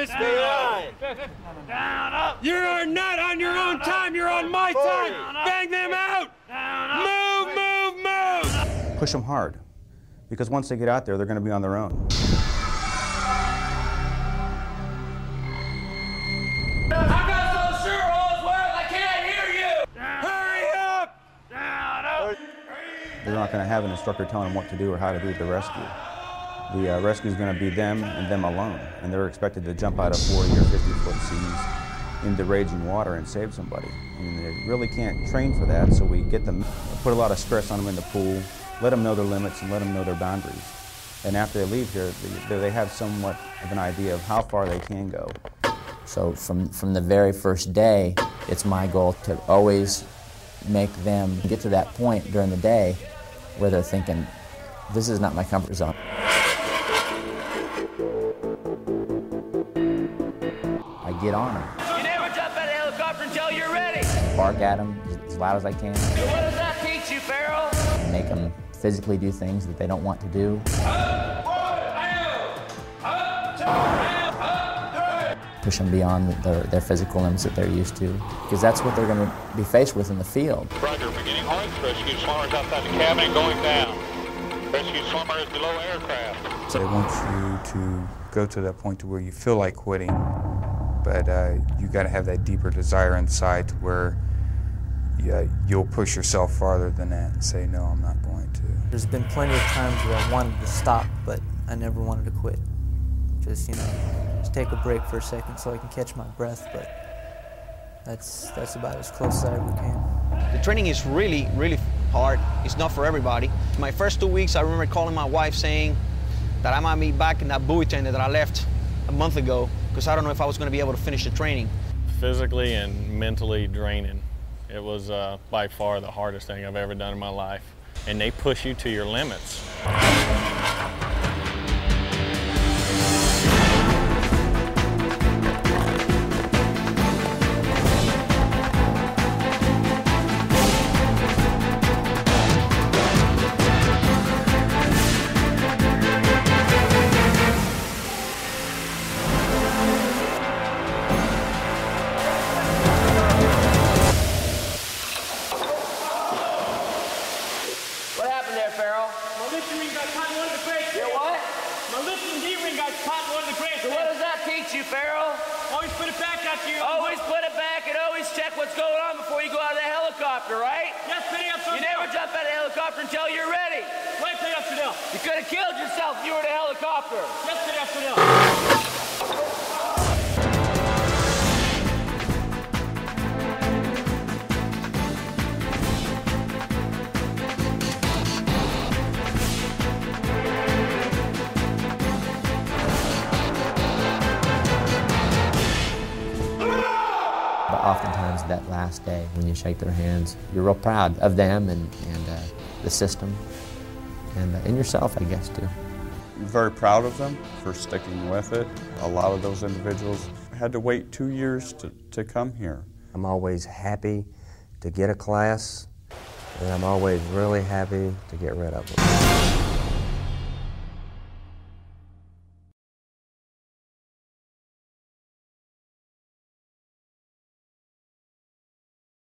mister. Down, up. You are not on your own time. You're on my time. Bang them out. Move, move, move. Push them hard, because once they get out there, they're going to be on their own. I'm not so sure all's well. I can't hear you. Hurry up. They're not going to have an instructor telling them what to do or how to do the rescue. The rescue is going to be them and them alone, and they're expected to jump out of 40 or 50-foot seas into raging water and save somebody. I mean, they really can't train for that, so we get them, put a lot of stress on them in the pool, let them know their limits and let them know their boundaries. And after they leave here, they have somewhat of an idea of how far they can go. So from the very first day, it's my goal to always make them get to that point during the day where they're thinking, this is not my comfort zone. I get on them. You never jump out of the helicopter until you're ready. Bark at them as loud as I can. So what does that teach you, Farrell? Make them physically do things that they don't want to do. Push them beyond their physical limits that they're used to, because that's what they're going to be faced with in the field. Roger, beginning hoist. Rescue swimmers outside the cabin going down. Rescue swimmers below aircraft. So they want you to go to that point to where you feel like quitting, but you got to have that deeper desire inside to where you'll push yourself farther than that and say, no, I'm not going to. There's been plenty of times where I wanted to stop, but I never wanted to quit. Just, just take a break for a second so I can catch my breath, but that's about as close as I ever came. The training is really, really hard. It's not for everybody. My first 2 weeks, I remember calling my wife saying that I might be back in that buoy tender that I left a month ago, because I don't know if I was going to be able to finish the training. Physically and mentally draining. It was by far the hardest thing I've ever done in my life. And they push you to your limits. Until you're ready. You could have killed yourself if you were in a helicopter. But oftentimes that last day when you shake their hands, you're real proud of them and the system, and yourself, I guess, too. I'm very proud of them for sticking with it. A lot of those individuals had to wait 2 years to come here. I'm always happy to get a class, and I'm always really happy to get rid of them.